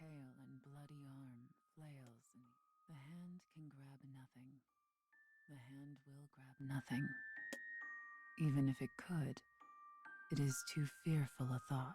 pale and bloody arm flails in the hand can grab nothing. The hand will grab nothing. Even if it could, it is too fearful a thought.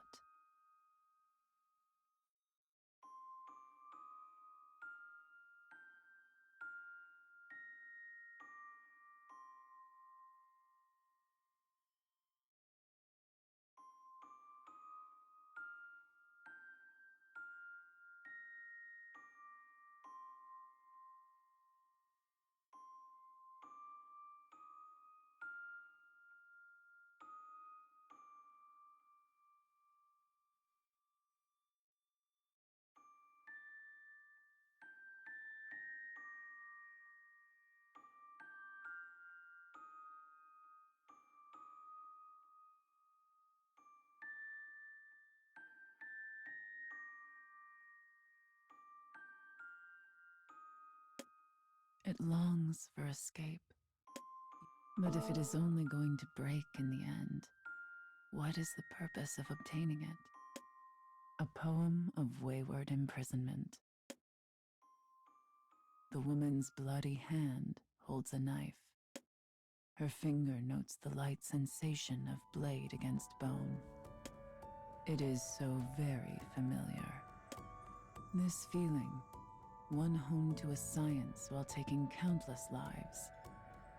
It longs for escape. But if it is only going to break in the end, what is the purpose of obtaining it? A poem of wayward imprisonment. The woman's bloody hand holds a knife. Her finger notes the light sensation of blade against bone. It is so very familiar. This feeling, one honed to a science while taking countless lives,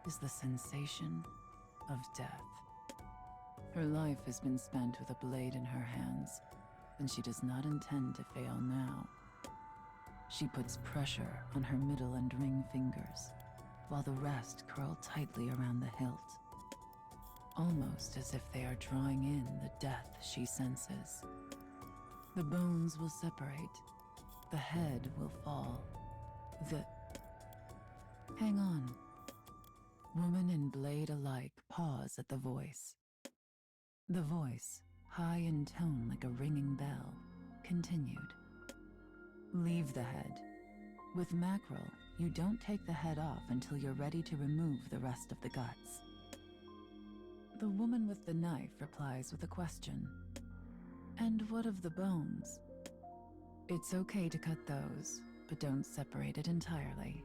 is the sensation of death. Her life has been spent with a blade in her hands, and she does not intend to fail now. She puts pressure on her middle and ring fingers, while the rest curl tightly around the hilt, almost as if they are drawing in the death she senses. The bones will separate, the head will fall, Hang on. Woman and blade alike pause at the voice. The voice, high in tone like a ringing bell, continued. Leave the head. With mackerel, you don't take the head off until you're ready to remove the rest of the guts. The woman with the knife replies with a question. And what of the bones? It's okay to cut those, but don't separate it entirely.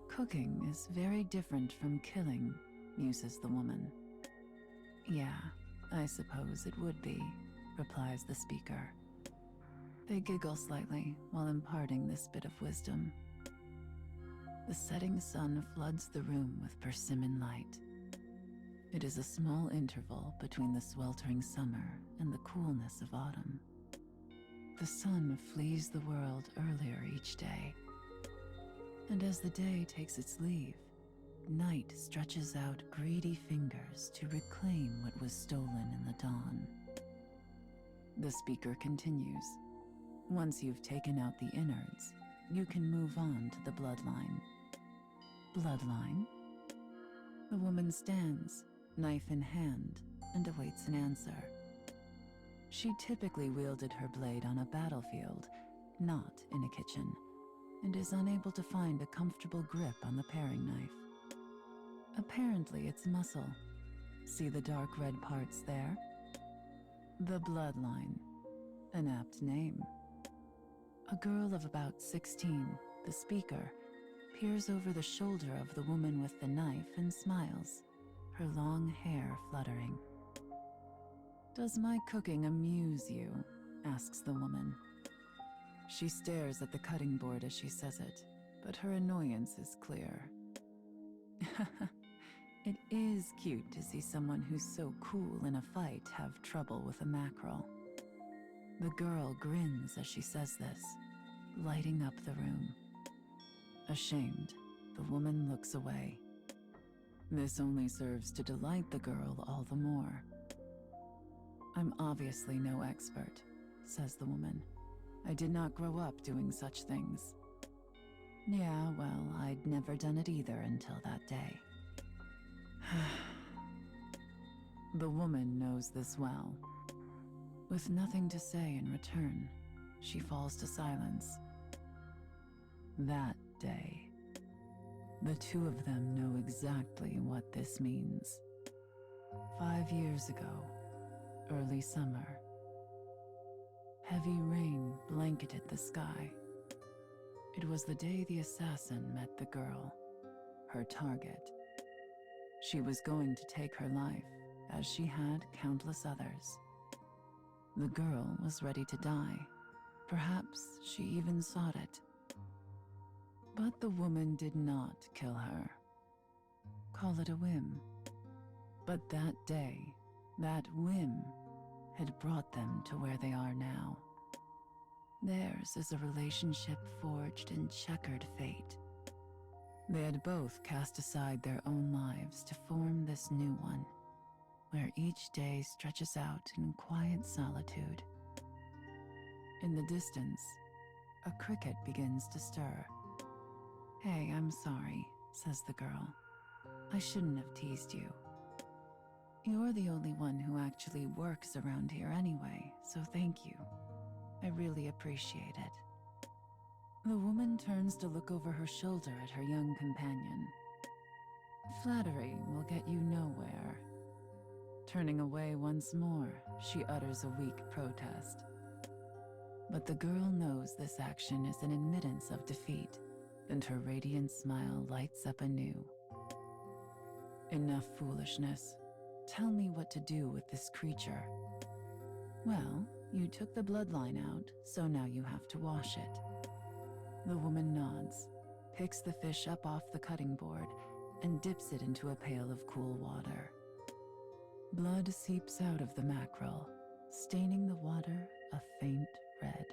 Cooking is very different from killing, muses the woman. Yeah, I suppose it would be, replies the speaker. They giggle slightly while imparting this bit of wisdom. The setting sun floods the room with persimmon light. It is a small interval between the sweltering summer and the coolness of autumn. The sun flees the world earlier each day. And as the day takes its leave, night stretches out greedy fingers to reclaim what was stolen in the dawn. The speaker continues. Once you've taken out the innards, you can move on to the bloodline. Bloodline? The woman stands, knife in hand, and awaits an answer. She typically wielded her blade on a battlefield, not in a kitchen, and is unable to find a comfortable grip on the paring knife. Apparently it's muscle. See the dark red parts there? The bloodline. An apt name. A girl of about 16, the speaker, peers over the shoulder of the woman with the knife and smiles, her long hair fluttering. Does my cooking amuse you? Asks the woman. She stares at the cutting board as she says it, but her annoyance is clear. It is cute to see someone who's so cool in a fight have trouble with a mackerel. The girl grins as she says this, lighting up the room. Ashamed, the woman looks away. This only serves to delight the girl all the more. I'm obviously no expert, says the woman. I did not grow up doing such things. Yeah, well, I'd never done it either until that day. The woman knows this well. With nothing to say in return, she falls to silence. That day. The two of them know exactly what this means. 5 years ago, early summer. Heavy rain blanketed the sky. It was the day the assassin met the girl, her target. She was going to take her life, as she had countless others. The girl was ready to die. Perhaps she even sought it. But the woman did not kill her. Call it a whim. But that day, that whim, had brought them to where they are now. Theirs is a relationship forged in checkered fate. They had both cast aside their own lives to form this new one, where each day stretches out in quiet solitude. In the distance, a cricket begins to stir. "Hey, I'm sorry," says the girl. "I shouldn't have teased you. You're the only one who actually works around here anyway, so thank you. I really appreciate it." The woman turns to look over her shoulder at her young companion. Flattery will get you nowhere. Turning away once more, she utters a weak protest. But the girl knows this action is an admittance of defeat, and her radiant smile lights up anew. "Enough foolishness. Tell me what to do with this creature." "Well, you took the bloodline out, so now you have to wash it." The woman nods, picks the fish up off the cutting board, and dips it into a pail of cool water. Blood seeps out of the mackerel, staining the water a faint red.